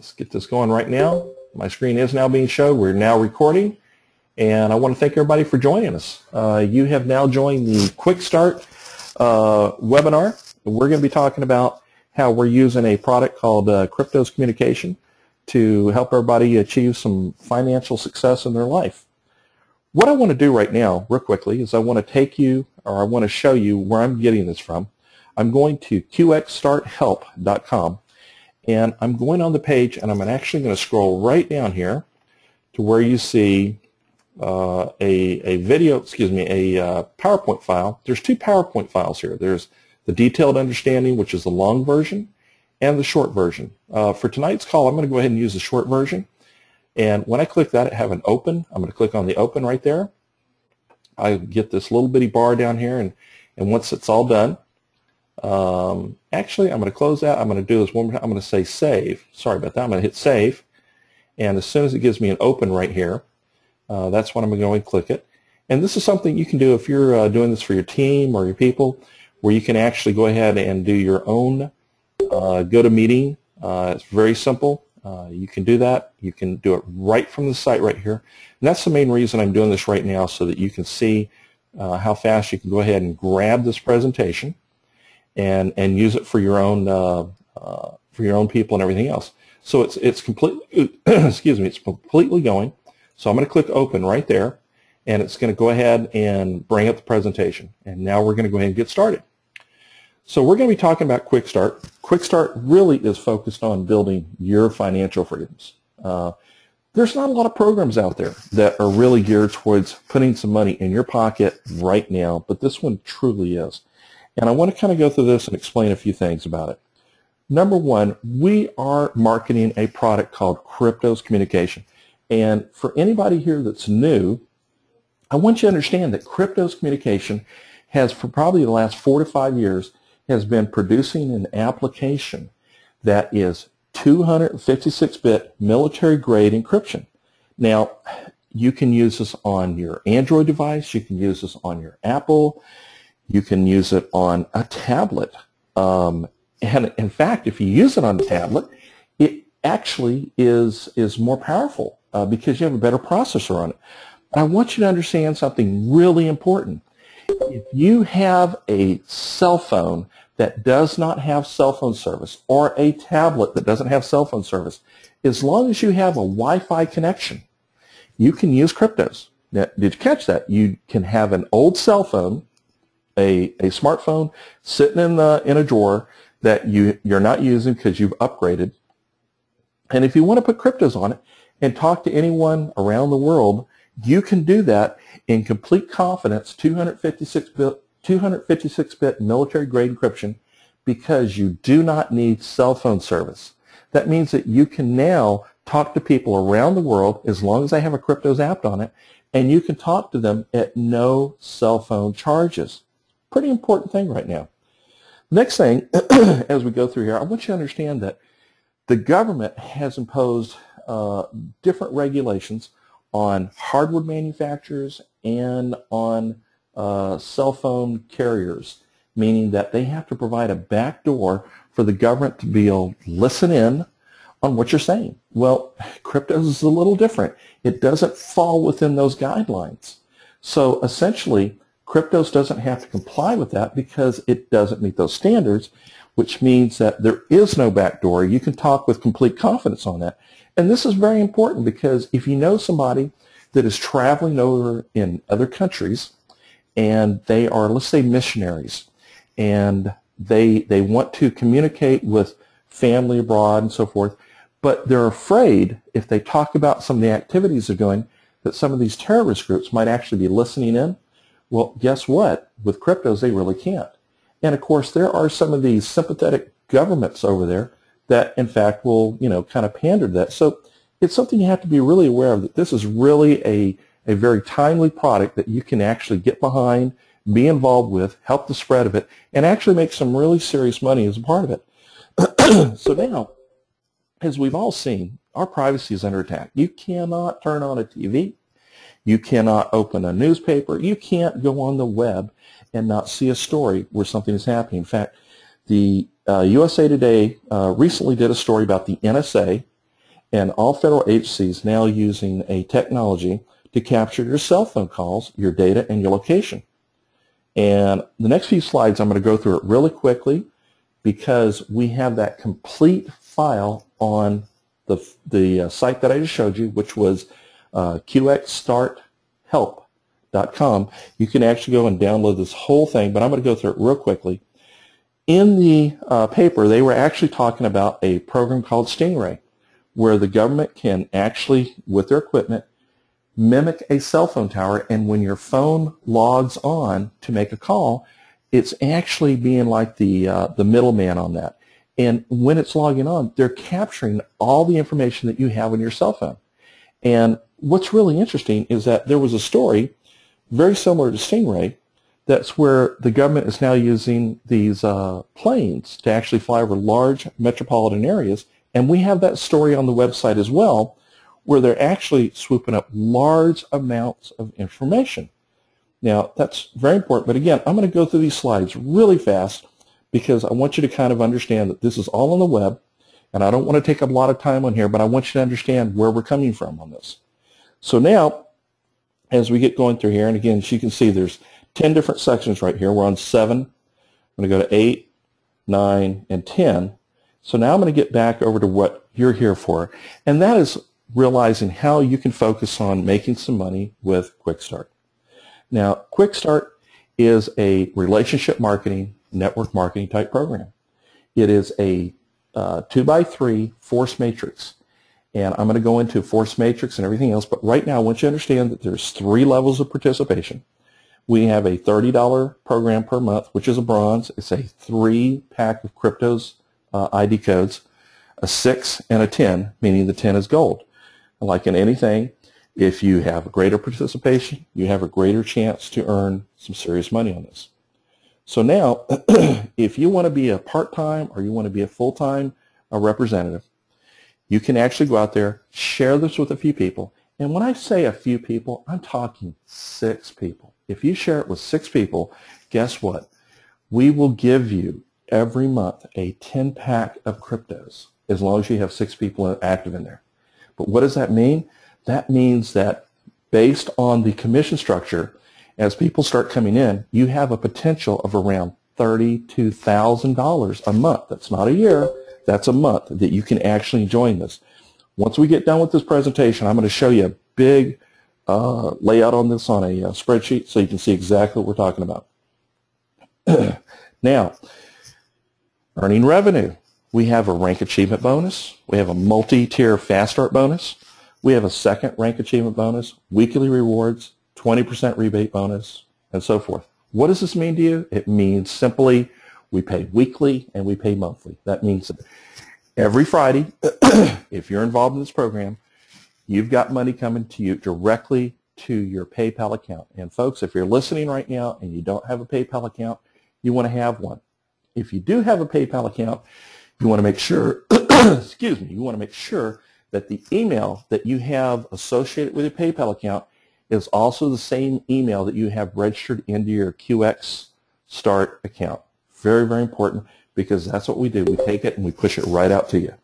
Let's get this going right now. My screen is now being shown. We're now recording, and I want to thank everybody for joining us. You have now joined the QxStart webinar. We're going to be talking about how we're using a product called Kryptos Communication to help everybody achieve some financial success in their life. What I want to do right now, real quickly, is I want to take you, or I want to show you where I'm getting this from. I'm going to QxStartHelp.com, and I'm going on the page, and I'm actually going to scroll right down here to where you see a PowerPoint file. There's two PowerPoint files here. There's the detailed understanding, which is the long version, and the short version. For tonight's call, I'm going to go ahead and use the short version. And when I click that, I have an open. I'm going to click on the open right there. I get this little bitty bar down here, and once it's all done, actually, I'm going to close that. I'm going to do this one more time. I'm going to say save. Sorry about that. I'm going to hit save. And as soon as it gives me an open right here, that's when I'm going to go and click it. And this is something you can do if you're doing this for your team or your people, where you can actually go ahead and do your own GoToMeeting. It's very simple. You can do that. You can do it right from the site right here. And that's the main reason I'm doing this right now, so that you can see how fast you can go ahead and grab this presentation and use it for your own people and everything else. So it's completely excuse me, it's completely going. So I'm going to click open right there, and it's going to go ahead and bring up the presentation. And now we're going to go ahead and get started. So we're going to be talking about QxStart. QxStart really is focused on building your financial freedoms. There's not a lot of programs out there that are really geared towards putting some money in your pocket right now, but this one truly is. And I want to kind of go through this and explain a few things about it. Number one, we are marketing a product called Kryptos Communication. And for anybody here that's new, I want you to understand that Kryptos Communication has, for probably the last 4 to 5 years, has been producing an application that is 256-bit military-grade encryption. Now, you can use this on your Android device. You can use this on your Apple. You can use it on a tablet. And in fact, if you use it on a tablet, it actually is more powerful because you have a better processor on it. But I want you to understand something really important. If you have a cell phone that does not have cell phone service, or a tablet that doesn't have cell phone service, as long as you have a Wi-Fi connection, you can use Kryptos. Now, did you catch that? You can have an old cell phone, a smartphone, sitting in a drawer that you're not using because you've upgraded. And if you want to put Kryptos on it and talk to anyone around the world, you can do that in complete confidence, 256-bit military-grade encryption, because you do not need cell phone service. That means that you can now talk to people around the world as long as they have a Kryptos app on it, and you can talk to them at no cell phone charges. Pretty important thing right now. Next thing, as we go through here, I want you to understand that the government has imposed different regulations on hardware manufacturers and on cell phone carriers, meaning that they have to provide a backdoor for the government to be able to listen in on what you're saying. Well, Kryptos is a little different. It doesn't fall within those guidelines. So essentially, Kryptos doesn't have to comply with that because it doesn't meet those standards, which means that there is no backdoor. You can talk with complete confidence on that. And this is very important because if you know somebody that is traveling over in other countries and they are, let's say, missionaries, and they want to communicate with family abroad and so forth, but they're afraid if they talk about some of the activities they're doing that some of these terrorist groups might actually be listening in. Well, guess what? With Kryptos, they really can't. And of course, there are some of these sympathetic governments over there that, in fact, will, kind of pander to that. So it's something you have to be really aware of, that this is really a very timely product that you can actually get behind, be involved with, help the spread of it, and actually make some really serious money as a part of it. So now, as we've all seen, our privacy is under attack. You cannot turn on a TV. You cannot open a newspaper. You can't go on the web and not see a story where something is happening. In fact, the USA Today recently did a story about the NSA And all federal agencies now using a technology to capture your cell phone calls, your data, and your location. And the next few slides, I'm going to go through it really quickly because we have that complete file on the site that I just showed you, which was QxStartHelp.com. You can actually go and download this whole thing, but I'm going to go through it real quickly. In the paper, they were actually talking about a program called Stingray, where the government can actually, with their equipment, mimic a cell phone tower, and when your phone logs on to make a call, it's actually being like the middleman on that. And when it's logging on, they're capturing all the information that you have on your cell phone. And what's really interesting is that there was a story very similar to Stingray. That's where the government is now using these planes to actually fly over large metropolitan areas. And we have that story on the website as well, where they're actually swooping up large amounts of information. Now, that's very important. But again, I'm going to go through these slides really fast because I want you to kind of understand that this is all on the web. And I don't want to take up a lot of time on here, but I want you to understand where we're coming from on this. So now, as we get going through here, and again, as you can see, there's 10 different sections right here. We're on 7. I'm going to go to 8, 9, and 10. So now I'm going to get back over to what you're here for, and that is realizing how you can focus on making some money with QxStart. Now, QxStart is a relationship marketing, network marketing type program. It is a 2x3 force matrix, and I'm going to go into force matrix and everything else, but right now I want you to understand that there's 3 levels of participation. We have a $30 program per month, which is a bronze. It's a 3-pack of Kryptos ID codes, a 6 and a 10, meaning the 10 is gold. And like in anything, if you have a greater participation, you have a greater chance to earn some serious money on this. So now, if you want to be a part-time or you want to be a full-time representative, you can actually go out there, share this with a few people. And when I say a few people, I'm talking 6 people. If you share it with 6 people, guess what? We will give you every month a 10-pack of Kryptos as long as you have 6 people active in there. But what does that mean? That means that based on the commission structure, as people start coming in, you have a potential of around $32,000 a month. That's not a year, that's a month that you can actually join this. Once we get done with this presentation, I'm going to show you a big layout on this on a spreadsheet so you can see exactly what we're talking about. Now, earning revenue. We have a rank achievement bonus. We have a multi-tier fast start bonus. We have a second rank achievement bonus, weekly rewards, 20% rebate bonus, and so forth. What does this mean to you? It means simply we pay weekly and we pay monthly. That means that every Friday, if you're involved in this program, you've got money coming to you directly to your PayPal account. And folks, if you're listening right now and you don't have a PayPal account, you want to have one. If you do have a PayPal account, you want to make sure, excuse me, you want to make sure that the email that you have associated with your PayPal account is also the same email that you have registered into your QxStart account. Very, very important, because that's what we do. We take it and we push it right out to you.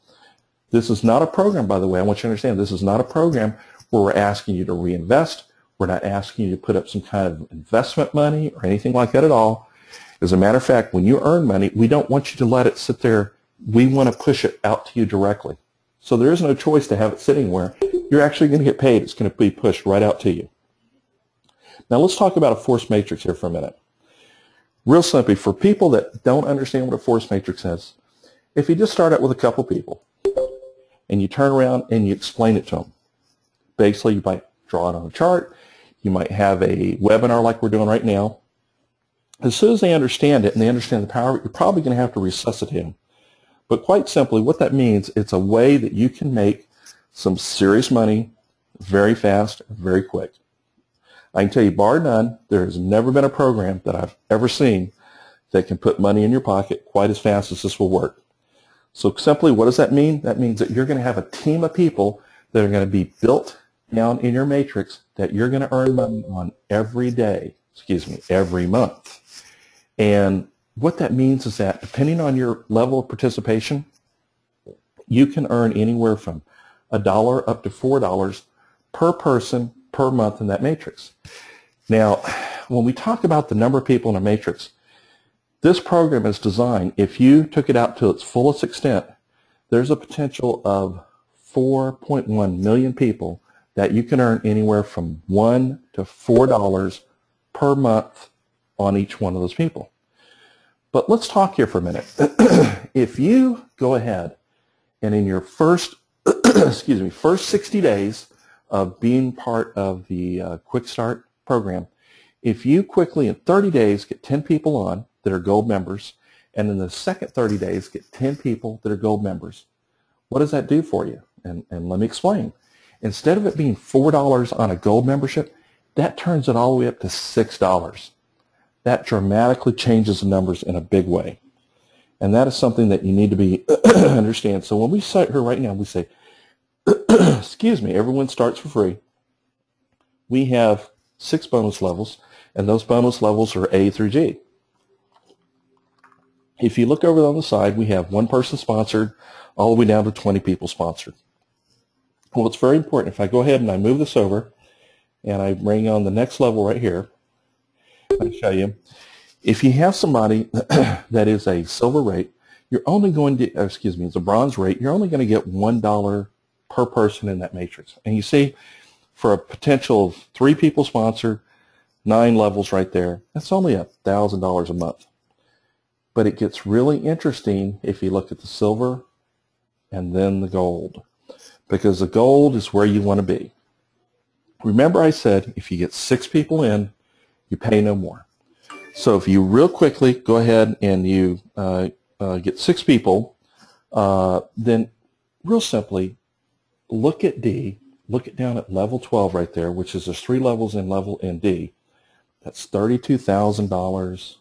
This is not a program, by the way. I want you to understand this is not a program where we're asking you to reinvest. We're not asking you to put up some kind of investment money or anything like that at all. As a matter of fact, when you earn money, we don't want you to let it sit there. We want to push it out to you directly. So there is no choice to have it sitting where you're actually going to get paid. It's going to be pushed right out to you. Now let's talk about a force matrix here for a minute. Real simply, for people that don't understand what a force matrix is, if you just start out with a couple people and you turn around and you explain it to them, basically you might draw it on a chart, you might have a webinar like we're doing right now. As soon as they understand it and they understand the power, you're probably going to have to resuscitate them. But quite simply, what that means, it's a way that you can make some serious money very fast, very quick. I can tell you, bar none, there has never been a program that I've ever seen that can put money in your pocket quite as fast as this will work. So simply, what does that mean? That means that you're going to have a team of people that are going to be built down in your matrix that you're going to earn money on every day, every month. And what that means is that depending on your level of participation, you can earn anywhere from $1 up to $4 per person per month in that matrix. Now, when we talk about the number of people in a matrix, this program is designed, if you took it out to its fullest extent, there's a potential of 4.1 million people that you can earn anywhere from $1 to $4 per month on each one of those people. But let's talk here for a minute. If you go ahead and in your first, first 60 days of being part of the QxStart program, if you quickly in 30 days get 10 people on that are gold members, and in the second 30 days get 10 people that are gold members, what does that do for you? And let me explain. Instead of it being $4 on a gold membership, that turns it all the way up to $6. That dramatically changes the numbers in a big way. And that is something that you need to be understand. So when we sit here right now, we say, excuse me, everyone starts for free. We have 6 bonus levels, and those bonus levels are A through G. If you look over on the side, we have 1 person sponsored all the way down to 20 people sponsored. Well, it's very important. If I go ahead and I move this over and I bring on the next level right here, I'll show you. If you have somebody that is a silver rate, you're only going to, it's a bronze rate, you're only going to get $1 per person in that matrix. And you see, for a potential of 3 people sponsored, 9 levels right there, that's only $1,000 a month. But it gets really interesting if you look at the silver and then the gold, because the gold is where you want to be. Remember I said if you get 6 people in, you pay no more. So if you real quickly go ahead and you get 6 people, then real simply look at D, look it down at level 12 right there, which is there's 3 levels in level in D. That's $32,000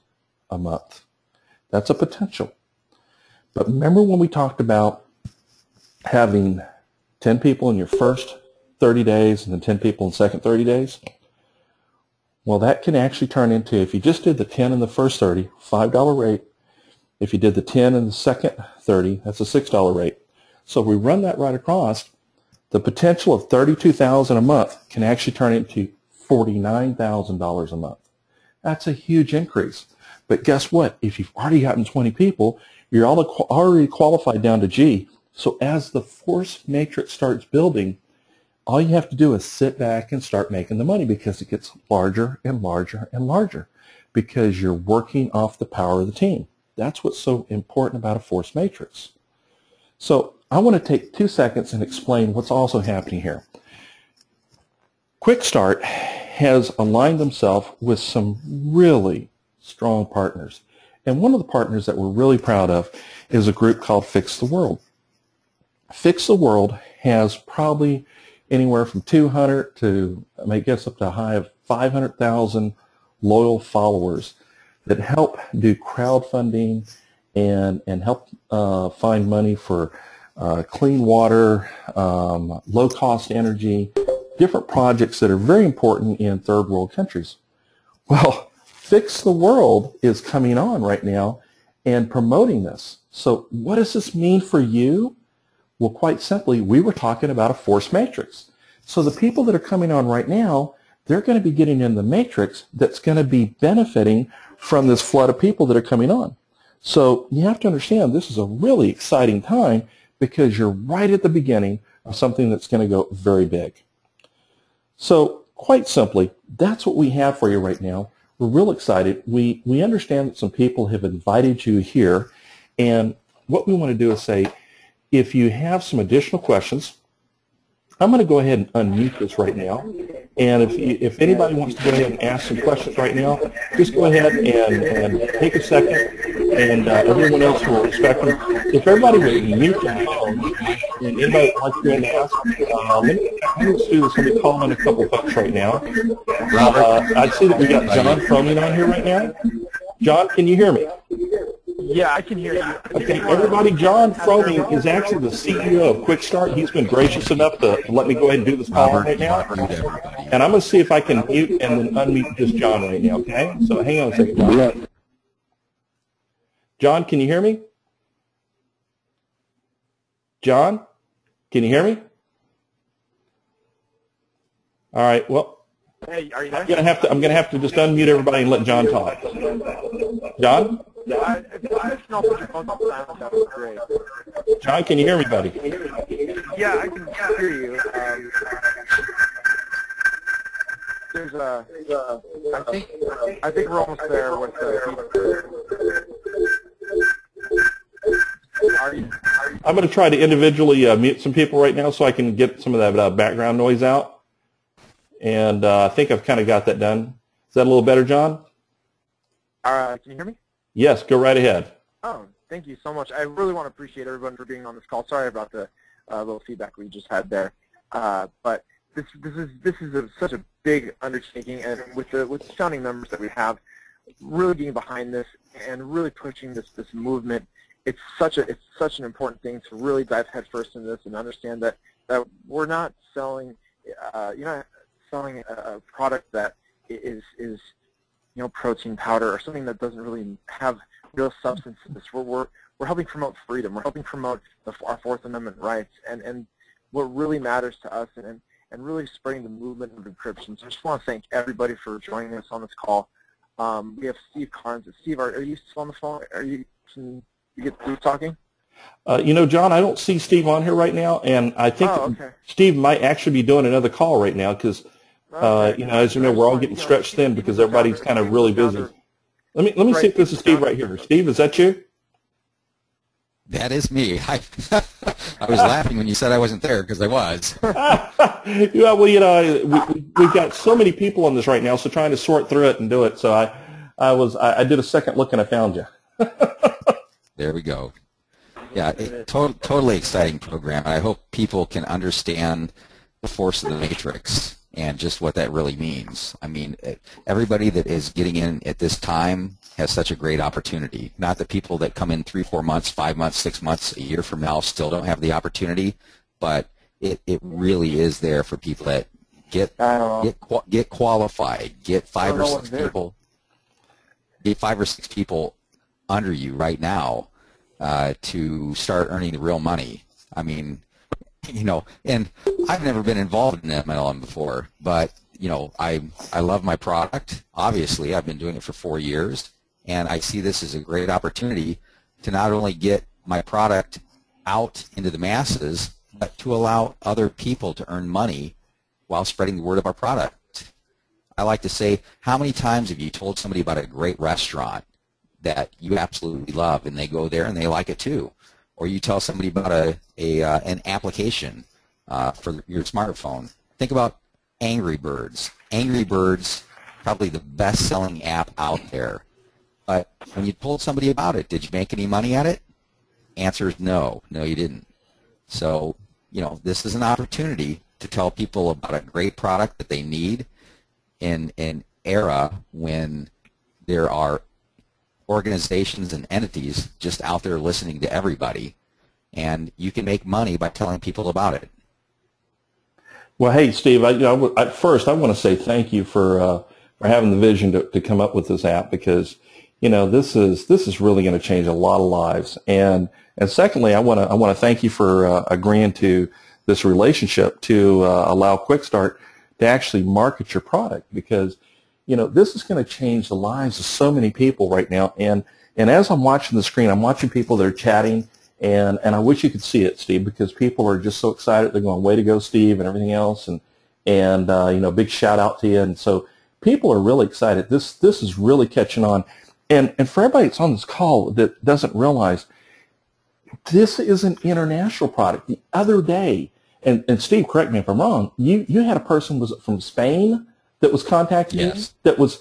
a month. That's a potential. But remember when we talked about having 10 people in your first 30 days and then 10 people in the second 30 days? Well, that can actually turn into, if you just did the 10 in the first 30, $5 rate. If you did the 10 in the second 30, that's a $6 rate. So if we run that right across, the potential of $32,000 a month can actually turn into $49,000 a month. That's a huge increase. But guess what? If you've already gotten 20 people, you're already qualified down to G. So as the force matrix starts building, all you have to do is sit back and start making the money, because it gets larger and larger and larger, because you're working off the power of the team. That's what's so important about a force matrix. So I want to take 2 seconds and explain what's also happening here. QxStart has aligned themselves with some really strong partners. And one of the partners that we're really proud of is a group called Fix the World. Fix the World has probably anywhere from 200 to, I guess, up to a high of 500,000 loyal followers that help do crowdfunding and help find money for clean water, low-cost energy, different projects that are very important in third world countries. Well, Fix the World is coming on right now and promoting this. So what does this mean for you? Well, quite simply, we were talking about a force matrix. So the people that are coming on right now, they're going to be getting in the matrix that's going to be benefiting from this flood of people that are coming on. So you have to understand this is a really exciting time, because you're right at the beginning of something that's going to go very big. So quite simply, that's what we have for you right now. We're real excited. We understand that some people have invited you here, and what we want to do is say, if you have some additional questions, I'm going to go ahead and unmute this right now. And if anybody wants to go ahead and ask some questions right now, just go ahead and take a second, and everyone else will respect them. If everybody would mute their phone, and anybody would like to go ahead and ask, let's do this. Let me call in a couple of folks right now. I see that we got Jon Froemming on here right now. John, can you hear me? Yeah, I can hear you. Okay, everybody, Jon Froemming is actually the CEO of QxStart. He's been gracious enough to let me go ahead and do this call right now. And I'm going to see if I can mute and then unmute just John right now, okay? So hang on a second, John. John, can you hear me? John, can you hear me? All right. Well, Hey, are you there? I'm gonna have to just unmute everybody and let John talk. John? If you just know, put your phone on silent, that would be great. John, can you hear me, buddy? Yeah, I can hear you. There's a, I think we're almost there with the. I'm going to try to individually mute some people right now so I can get some of that background noise out. And I think I've kind of got that done. Is that a little better, John? Can you hear me? Yes, go right ahead. Oh, thank you so much. I really want to appreciate everyone for being on this call. Sorry about the little feedback we just had there. But this is such a big undertaking, and with the founding members that we have, really getting behind this and really pushing this movement. It's such an important thing to really dive headfirst into this and understand that we're not selling selling a product that is protein powder or something that doesn't really have real substance to this. We're helping promote freedom. We're helping promote our Fourth Amendment rights and what really matters to us and really spreading the movement of encryption. So I just want to thank everybody for joining us on this call. We have Steve Carnes. Steve, are you still on the phone? Can you get Steve talking? John, I don't see Steve on here right now, and I think Steve might actually be doing another call right now because, as you know, we're all getting stretched thin because everybody's kind of really busy. Let me see if this is Steve right here. Steve, is that you? That is me. I was laughing when you said I wasn't there because I was. Yeah, well, we've got so many people on this right now, so trying to sort through it and do it. So I did a second look and I found you. There we go. Yeah, totally exciting program. And I hope people can understand the force of the matrix and just what that really means. I mean, everybody that is getting in at this time has such a great opportunity. Not the people that come in 3, 4 months, 5 months, 6 months, a year from now still don't have the opportunity, but it really is there for people that get qualified, get 5 or 6 people, get 5 or 6 people under you right now to start earning the real money. I mean, and I've never been involved in MLM before, but I love my product. Obviously, I've been doing it for 4 years, and I see this as a great opportunity to not only get my product out into the masses, but to allow other people to earn money while spreading the word of our product. I like to say, how many times have you told somebody about a great restaurant that you absolutely love, and they go there and they like it too? Or you tell somebody about an application for your smartphone. Think about Angry Birds. Angry Birds, probably the best-selling app out there. But when you told somebody about it, did you make any money at it? Answer is no. No, you didn't. So, this is an opportunity to tell people about a great product that they need in an era when there are organizations and entities just out there listening to everybody, and you can make money by telling people about it. Well, hey, Steve, first I want to say thank you for having the vision to come up with this app, because this is really going to change a lot of lives. And secondly, I want to thank you for agreeing to this relationship to allow QxStart to actually market your product, because this is going to change the lives of so many people right now. And as I'm watching the screen, I'm watching people that are chatting, and I wish you could see it, Steve, because people are just so excited. They're going, way to go, Steve, and everything else. And big shout out to you. And so people are really excited. This is really catching on. And for everybody that's on this call that doesn't realize, this is an international product. The other day, and Steve, correct me if I'm wrong, you had a person, was it from Spain, that was contacting you, that was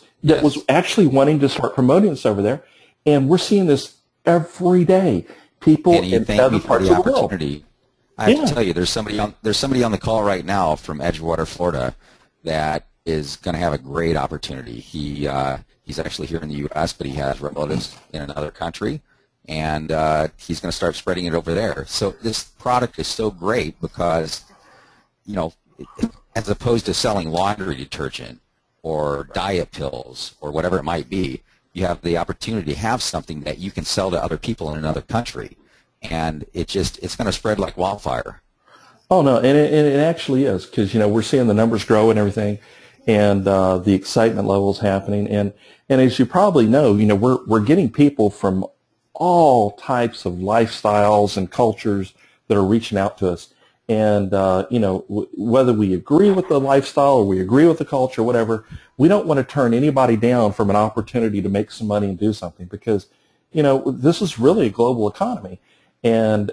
actually wanting to start promoting this over there, and we're seeing this every day. People in other parts of the world. I have to tell you, there's somebody on the call right now from Edgewater, Florida, that is going to have a great opportunity. He's actually here in the U.S., but he has relatives in another country, and he's going to start spreading it over there. So this product is so great because, as opposed to selling laundry detergent or diet pills or whatever it might be, you have the opportunity to have something that you can sell to other people in another country, and it's going to spread like wildfire. Oh no, and it actually is, because we're seeing the numbers grow and everything, and the excitement levels happening, and as you probably know, we're getting people from all types of lifestyles and cultures that are reaching out to us, and whether we agree with the lifestyle or we agree with the culture, whatever, we don't want to turn anybody down from an opportunity to make some money and do something, because this is really a global economy. And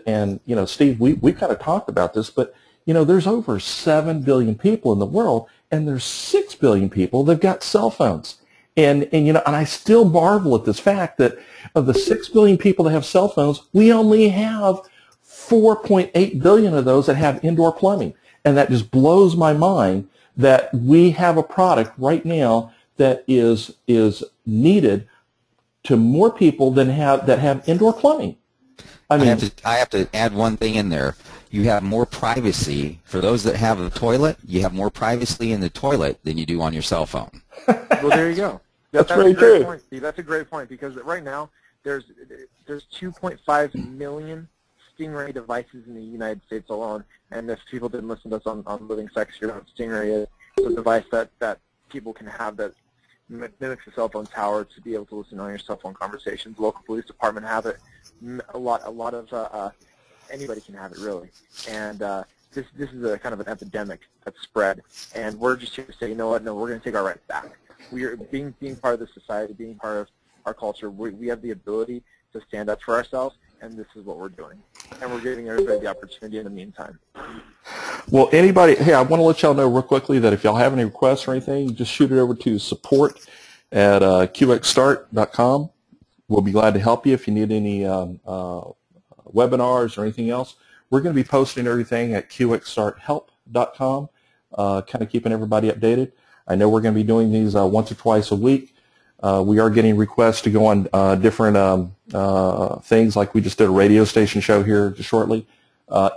Steve, we kind of talked about this, but there's over 7 billion people in the world, and there's 6 billion people that've got cell phones. And I still marvel at this fact that of the 6 billion people that have cell phones, we only have 4.8 billion of those that have indoor plumbing. And that just blows my mind that we have a product right now that is needed to more people that have indoor plumbing. I have to add one thing in there. You have more privacy. For those that have a toilet, you have more privacy in the toilet than you do on your cell phone. Well, there you go. That's very true. Point, Steve. That's a great point, because right now there's 2.5 million Stingray devices in the United States alone. And if people didn't listen to us on Living Sex, you know what Stingray is. It's a device that people can have that mimics a cell phone tower to be able to listen on your cell phone conversations. Local police department have it. A lot of anybody can have it, really. And this is a kind of an epidemic that's spread. And we're just here to say, you know what? No, we're going to take our rights back. We are being part of the society, being part of our culture. We have the ability to stand up for ourselves, and this is what we're doing. And we're giving everybody the opportunity in the meantime. Well, anybody, hey, I want to let y'all know real quickly that if y'all have any requests or anything, just shoot it over to support at QxStart.com. We'll be glad to help you if you need any webinars or anything else. We're going to be posting everything at QxStartHelp.com, kind of keeping everybody updated. I know we're going to be doing these once or twice a week. We are getting requests to go on different things, like we just did a radio station show here just shortly.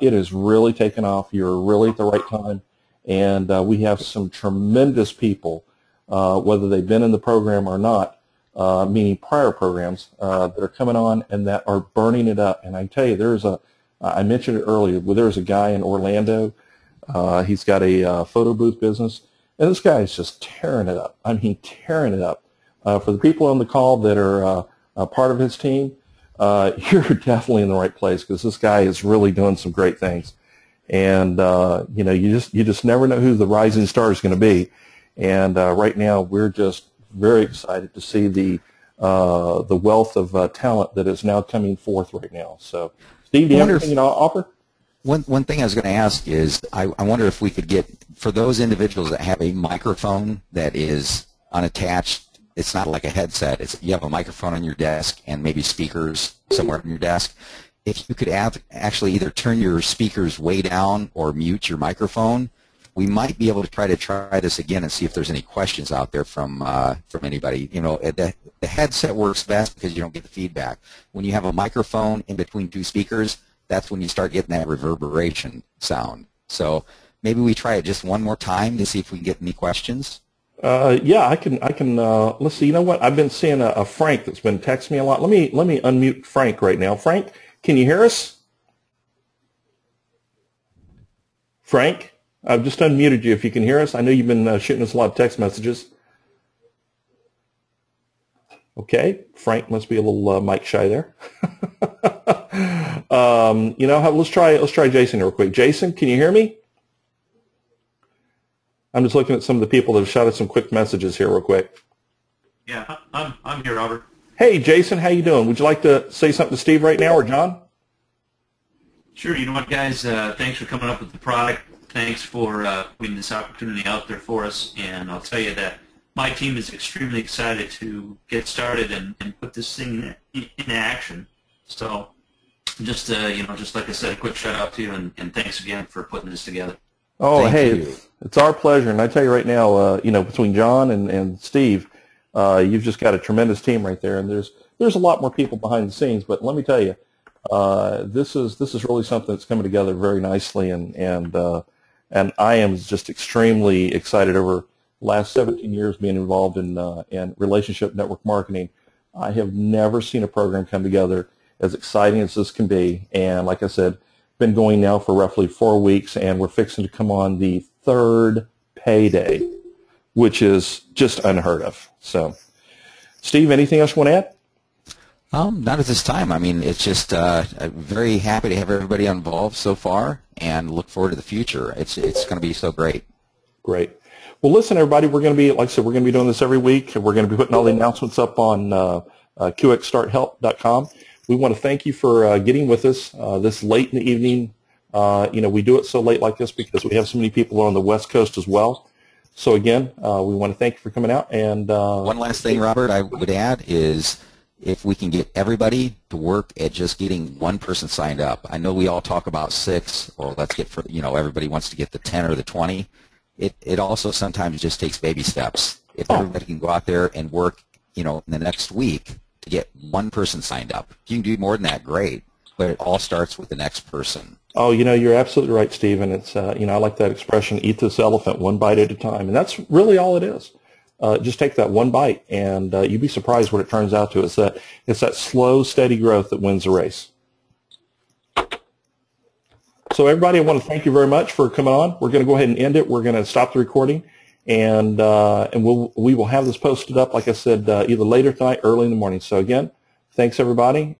It has really taken off. You're really at the right time. And we have some tremendous people, whether they've been in the program or not, meaning prior programs, that are coming on and that are burning it up. And I tell you, I mentioned it earlier, there's a guy in Orlando. He's got a photo booth business, and this guy is just tearing it up. I mean, tearing it up. For the people on the call that are part of his team, you're definitely in the right place, because this guy is really doing some great things. And you just never know who the rising star is going to be. And right now, we're just very excited to see the wealth of talent that is now coming forth right now. So, Steve, do you have anything to offer? One thing I was going to ask is, I wonder if we could get, for those individuals that have a microphone that is unattached, it's not like a headset, you have a microphone on your desk and maybe speakers somewhere on your desk, if you could actually either turn your speakers way down or mute your microphone, we might be able to try this again and see if there's any questions out there from anybody. The headset works best because you don't get the feedback. When you have a microphone in between two speakers, that's when you start getting that reverberation sound. So maybe we try it just one more time to see if we can get any questions. Yeah, I can. Let's see. You know what? I've been seeing a Frank that's been texting me a lot. Let me unmute Frank right now. Frank, can you hear us? Frank, I've just unmuted you. If you can hear us, I know you've been shooting us a lot of text messages. Okay, Frank must be a little mic shy there. Let's try Jason real quick. Jason, can you hear me? I'm just looking at some of the people that have shot us some quick messages here real quick. Yeah, I'm here, Robert. Hey, Jason, how you doing? Would you like to say something to Steve right now, or John? Sure. You know what, guys? Thanks for coming up with the product. Thanks for putting this opportunity out there for us. And I'll tell you that my team is extremely excited to get started and put this thing in action. So just like I said, a quick shout out to you, and thanks again for putting this together. Oh, hey, it's our pleasure. And I tell you right now, between John and Steve, you've just got a tremendous team right there. And there's a lot more people behind the scenes. But let me tell you, this is really something that's coming together very nicely. And I am just extremely excited over the last 17 years being involved in relationship network marketing. I have never seen a program come together as exciting as this can be. And like I said, been going now for roughly 4 weeks, and we're fixing to come on the 3rd payday, which is just unheard of. So, Steve, anything else you want to add? Not at this time. I mean, it's just I'm very happy to have everybody involved so far, and look forward to the future. It's going to be so great. Great. Well, listen, everybody, we're going to be, like I said, we're going to be doing this every week, and we're going to be putting all the announcements up on QxStartHelp.com. We want to thank you for getting with us this late in the evening. We do it so late like this because we have so many people on the West Coast as well. So again, we want to thank you for coming out. And one last thing, Robert, I would add is if we can get everybody to work at just getting one person signed up. I know we all talk about 6, or let's get for, everybody wants to get the 10 or the 20. It also sometimes just takes baby steps. If everybody can go out there and work, in the next week to get one person signed up. If you can do more than that, great. But it all starts with the next person. Oh, you're absolutely right, Steve. And it's, I like that expression, eat this elephant one bite at a time. And that's really all it is. Just take that one bite, and you'd be surprised what it turns out to. It's that slow, steady growth that wins the race. So everybody, I want to thank you very much for coming on. We're going to go ahead and end it. We're going to stop the recording, and we will have this posted up, like I said, either later tonight, early in the morning. So again, thanks everybody,